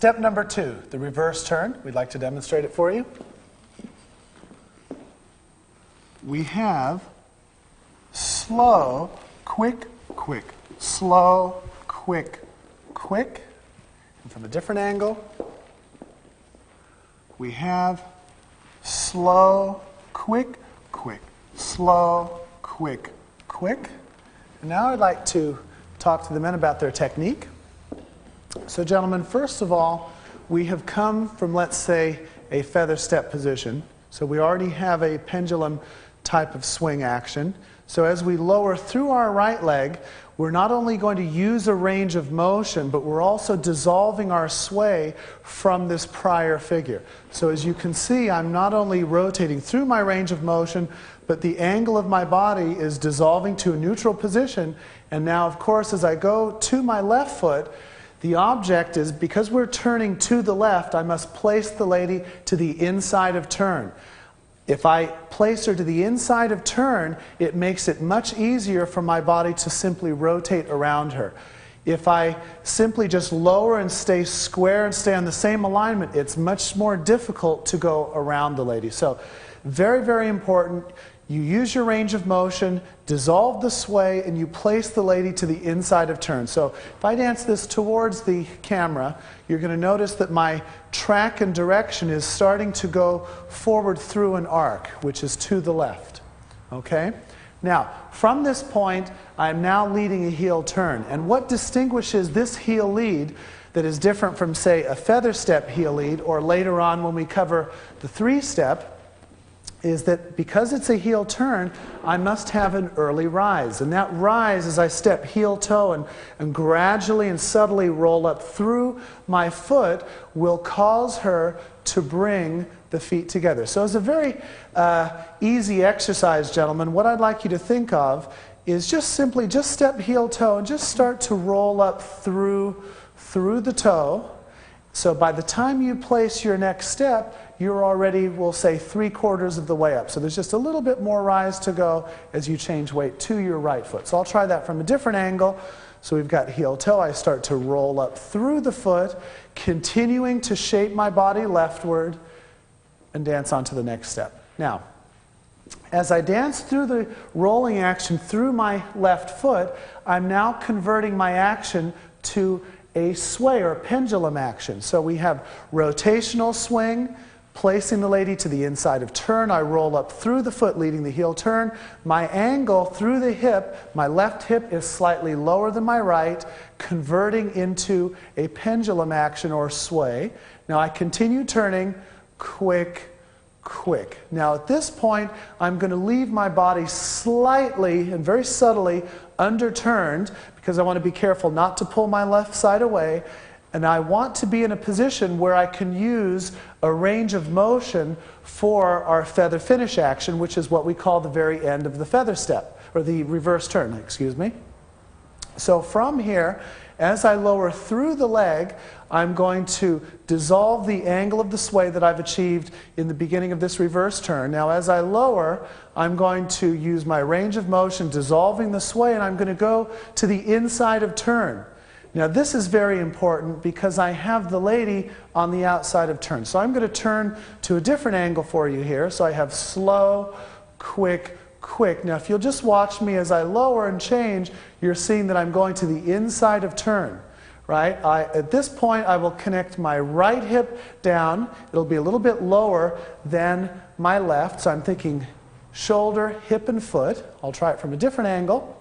Step number 2, the reverse turn. We'd like to demonstrate it for you. We have slow, quick, quick, slow, quick, quick. And from a different angle, we have slow, quick, quick, slow, quick, quick. And now I'd like to talk to the men about their technique. So gentlemen, first of all, we have come from, let's say, a feather step position. So we already have a pendulum type of swing action. So as we lower through our right leg, we're not only going to use a range of motion, but we're also dissolving our sway from this prior figure. So as you can see, I'm not only rotating through my range of motion, but the angle of my body is dissolving to a neutral position. And now, of course, as I go to my left foot, the object is, because we're turning to the left, I must place the lady to the inside of turn. If I place her to the inside of turn, it makes it much easier for my body to simply rotate around her. If I simply just lower and stay square and stay on the same alignment, it's much more difficult to go around the lady. So, very, very important. You use your range of motion, dissolve the sway, and you place the lady to the inside of turn. So if I dance this towards the camera, you're going to notice that my track and direction is starting to go forward through an arc, which is to the left. Okay? Now, from this point, I'm now leading a heel turn. And what distinguishes this heel lead that is different from, say, a feather step heel lead, or later on when we cover the 3-step, is that because it's a heel turn, I must have an early rise. And that rise, as I step heel toe and gradually and subtly roll up through my foot, will cause her to bring the feet together. So it's a very easy exercise, gentlemen. What I'd like you to think of is just simply just step heel toe and just start to roll up through the toe. So by the time you place your next step, you're already, we'll say, 3/4 of the way up. So there's just a little bit more rise to go as you change weight to your right foot. So I'll try that from a different angle. So we've got heel toe. I start to roll up through the foot, continuing to shape my body leftward and dance on to the next step. Now, as I dance through the rolling action through my left foot, I'm now converting my action to a sway or pendulum action. So we have rotational swing, placing the lady to the inside of turn. I roll up through the foot, leading the heel turn. My angle through the hip, my left hip is slightly lower than my right, converting into a pendulum action or sway. Now I continue turning, quick, quick. Now at this point, I'm going to leave my body slightly and very subtly underturned, because I want to be careful not to pull my left side away. And I want to be in a position where I can use a range of motion for our feather finish action, which is what we call the very end of the feather step, or the reverse turn, excuse me. So from here, as I lower through the leg, I'm going to dissolve the angle of the sway that I've achieved in the beginning of this reverse turn. Now as I lower, I'm going to use my range of motion, dissolving the sway, and I'm going to go to the inside of turn. Now this is very important because I have the lady on the outside of turn. So I'm going to turn to a different angle for you here. So I have slow, quick, quick. Now if you'll just watch me as I lower and change, you're seeing that I'm going to the inside of turn. Right? At this point I will connect my right hip down. It'll be a little bit lower than my left. So I'm thinking shoulder, hip, and foot. I'll try it from a different angle.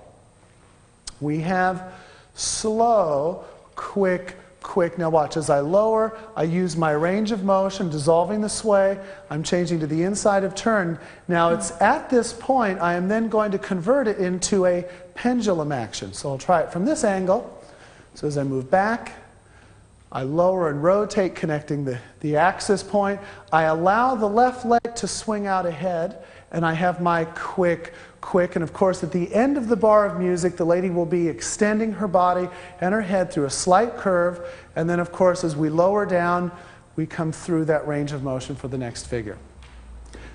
We have slow, quick, quick. Now watch, as I lower, I use my range of motion, dissolving the sway. I'm changing to the inside of turn. Now it's at this point I am then going to convert it into a pendulum action. So I'll try it from this angle. So as I move back, I lower and rotate, connecting the axis point. I allow the left leg to swing out ahead, and I have my quick, quick. And of course, at the end of the bar of music, the lady will be extending her body and her head through a slight curve. And then, of course, as we lower down, we come through that range of motion for the next figure.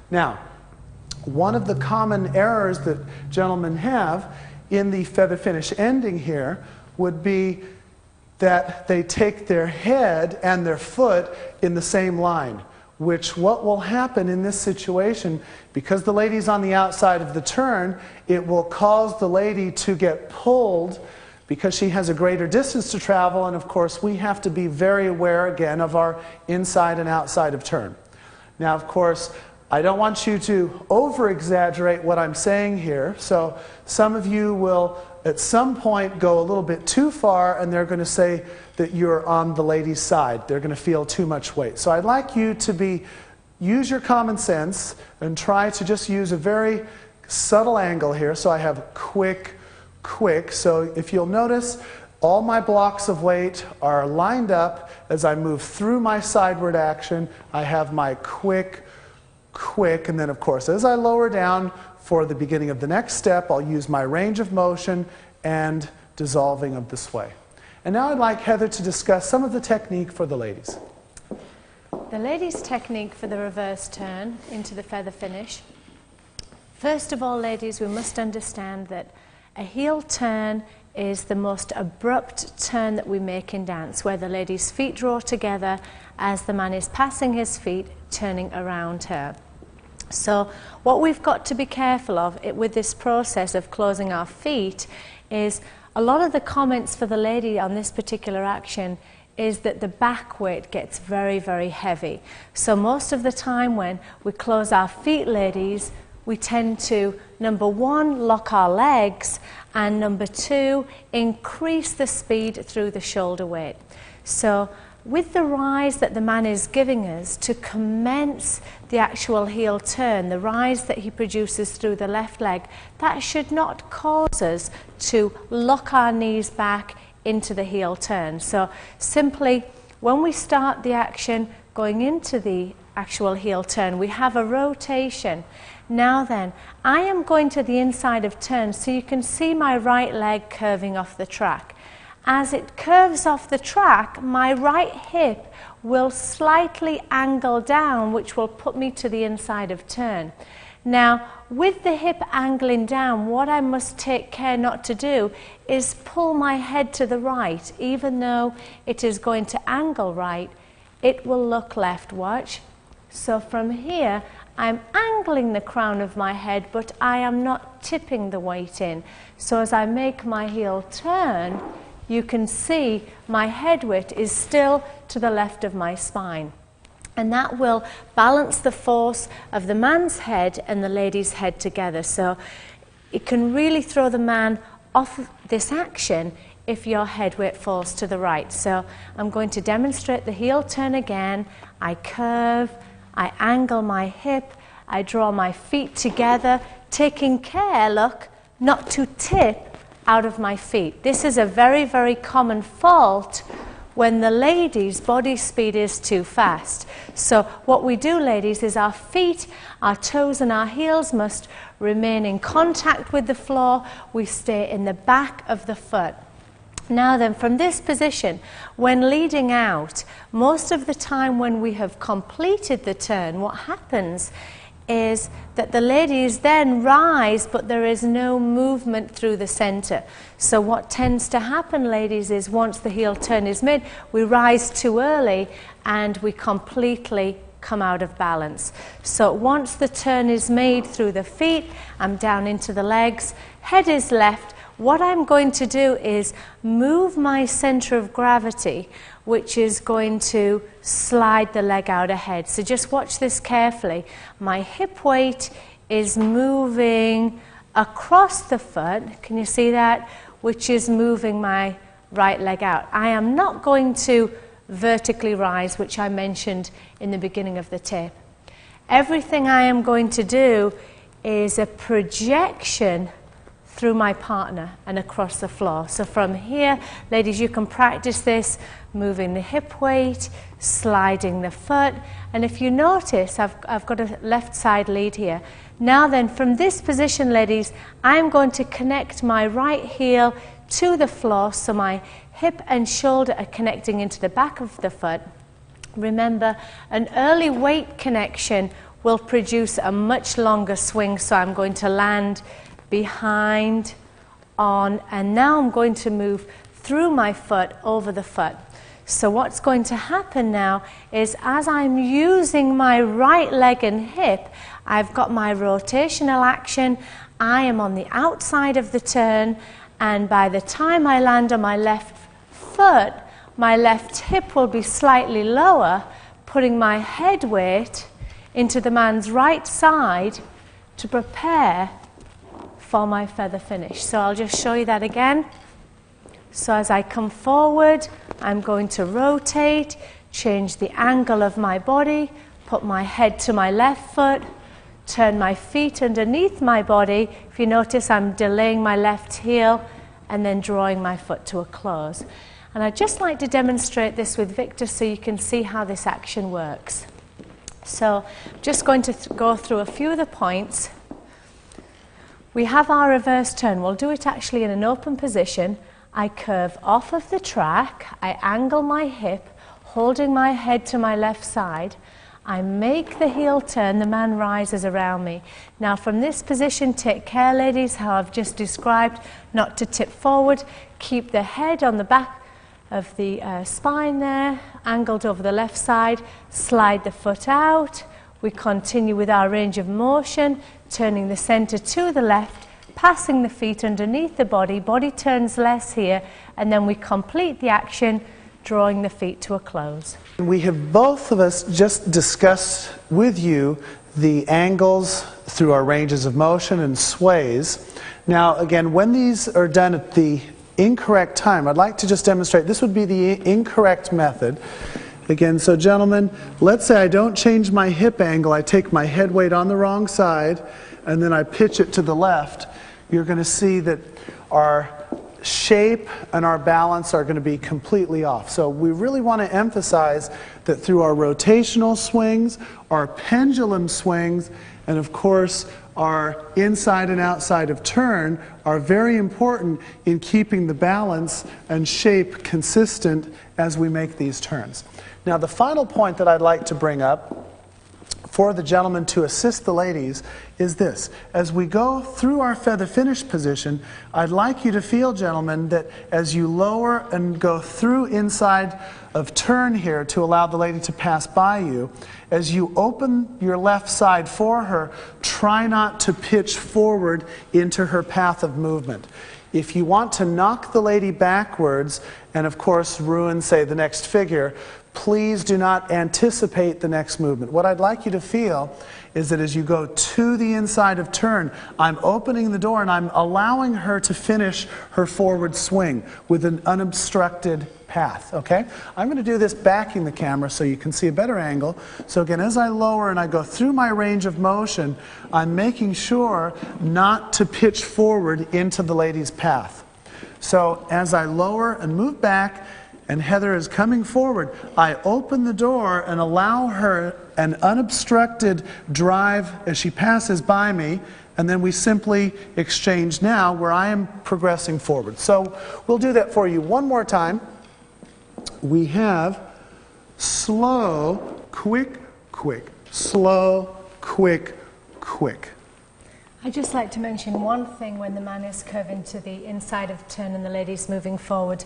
Now, one of the common errors that gentlemen have in the feather finish ending here would be that they take their head and their foot in the same line, which what will happen in this situation, because the lady's on the outside of the turn, it will cause the lady to get pulled because she has a greater distance to travel, and of course we have to be very aware again of our inside and outside of turn. Now of course, I don't want you to over-exaggerate what I'm saying here, so some of you will at some point go a little bit too far and they're going to say that you're on the lady's side. They're going to feel too much weight. So I'd like you to use your common sense and try to just use a very subtle angle here. So I have quick, quick. So if you'll notice, all my blocks of weight are lined up as I move through my sideward action. I have my quick, quick, and then of course as I lower down for the beginning of the next step, I'll use my range of motion and dissolving of the sway. And now I'd like Heather to discuss some of the technique for the ladies. The ladies' technique for the reverse turn into the feather finish. First of all, ladies, we must understand that a heel turn is the most abrupt turn that we make in dance, where the lady's feet draw together as the man is passing his feet, turning around her. So what we've got to be careful of with this process of closing our feet is a lot of the comments for the lady on this particular action is that the back weight gets very, very heavy. So most of the time when we close our feet, ladies, we tend to, number one, lock our legs, and number two, increase the speed through the shoulder weight. So with the rise that the man is giving us to commence the actual heel turn, the rise that he produces through the left leg, that should not cause us to lock our knees back into the heel turn. So simply, when we start the action going into the actual heel turn, we have a rotation. Now then, I am going to the inside of turn, so you can see my right leg curving off the track. As it curves off the track, my right hip will slightly angle down, which will put me to the inside of turn. Now, with the hip angling down, what I must take care not to do is pull my head to the right. Even though it is going to angle right, it will look left. Watch. So from here, I'm angling the crown of my head, but I am not tipping the weight in. So as I make my heel turn, you can see my head weight is still to the left of my spine. And that will balance the force of the man's head and the lady's head together. So it can really throw the man off this action if your head weight falls to the right. So I'm going to demonstrate the heel turn again. I curve, I angle my hip, I draw my feet together, taking care, look, not to tip out of my feet. This is a very, very common fault when the lady's body speed is too fast. So what we do, ladies, is our feet, our toes and our heels must remain in contact with the floor. We stay in the back of the foot. Now then, from this position, when leading out, most of the time when we have completed the turn, what happens is that the ladies then rise, but there is no movement through the center. So what tends to happen, ladies, is once the heel turn is made, we rise too early and we completely come out of balance. So once the turn is made through the feet, I'm down into the legs, head is left. What I'm going to do is move my center of gravity, which is going to slide the leg out ahead. So just watch this carefully. My hip weight is moving across the foot. Can you see that? Which is moving my right leg out. I am not going to vertically rise, which I mentioned in the beginning of the tip. Everything I am going to do is a projection through my partner and across the floor. So from here, ladies, you can practice this, moving the hip weight, sliding the foot. And if you notice, I've got a left side lead here. Now then, from this position, ladies, I'm going to connect my right heel to the floor, so my hip and shoulder are connecting into the back of the foot. Remember, an early weight connection will produce a much longer swing, so I'm going to land behind, on, and now I'm going to move through my foot over the foot. So what's going to happen now is as I'm using my right leg and hip, I've got my rotational action. I am on the outside of the turn, and by the time I land on my left foot, my left hip will be slightly lower, putting my head weight into the man's right side to prepare for my feather finish. So I'll just show you that again. So as I come forward, I'm going to rotate, change the angle of my body, put my head to my left foot, turn my feet underneath my body. If you notice, I'm delaying my left heel and then drawing my foot to a close. And I'd just like to demonstrate this with Victor so you can see how this action works. So I'm just going to go through a few of the points. We have our reverse turn. We'll do it actually in an open position. I curve off of the track, I angle my hip, holding my head to my left side. I make the heel turn, the man rises around me. Now from this position, take care, ladies, how I've just described, not to tip forward. Keep the head on the back of the spine there, angled over the left side, slide the foot out. We continue with our range of motion, turning the center to the left, passing the feet underneath the body, body turns less here, and then we complete the action, drawing the feet to a close. We have both of us just discussed with you the angles through our ranges of motion and sways. Now again, when these are done at the incorrect time, I'd like to just demonstrate, this would be the incorrect method. Again, so gentlemen, let's say I don't change my hip angle, I take my head weight on the wrong side, and then I pitch it to the left. You're going to see that our shape and our balance are going to be completely off. So we really want to emphasize that through our rotational swings, our pendulum swings, and of course our inside and outside of turn are very important in keeping the balance and shape consistent as we make these turns. Now the final point that I'd like to bring up for the gentlemen to assist the ladies is this. As we go through our feather finish position, I'd like you to feel, gentlemen, that as you lower and go through inside of turn here to allow the lady to pass by you, as you open your left side for her, try not to pitch forward into her path of movement. If you want to knock the lady backwards and of course ruin, say, the next figure, please do not anticipate the next movement. What I'd like you to feel is that as you go to the inside of turn, I'm opening the door and I'm allowing her to finish her forward swing with an unobstructed path, okay? I'm going to do this backing the camera so you can see a better angle. So again, as I lower and I go through my range of motion, I'm making sure not to pitch forward into the lady's path. So as I lower and move back, and Heather is coming forward, I open the door and allow her an unobstructed drive as she passes by me, and then we simply exchange now where I am progressing forward. So we'll do that for you one more time. We have slow, quick, quick, slow, quick, quick. I'd just like to mention one thing when the man is curving to the inside of turn and the lady's moving forward.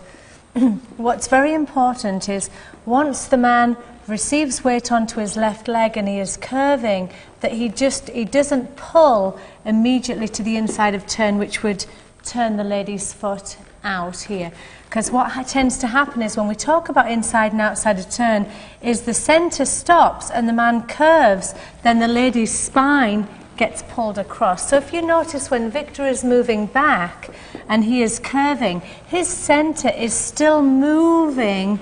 What's very important is once the man receives weight onto his left leg and he is curving, that he doesn't pull immediately to the inside of turn, which would turn the lady's foot out here. Because what tends to happen is when we talk about inside and outside of turn is the center stops and the man curves, then the lady's spine gets pulled across. So if you notice when Victor is moving back and he is curving, his center is still moving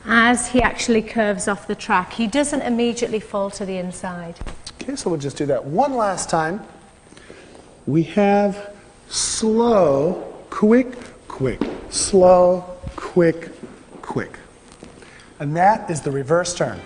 as he actually curves off the track. He doesn't immediately fall to the inside. Okay, so we'll just do that one last time. We have slow, quick, quick, slow, quick, quick. And that is the reverse turn.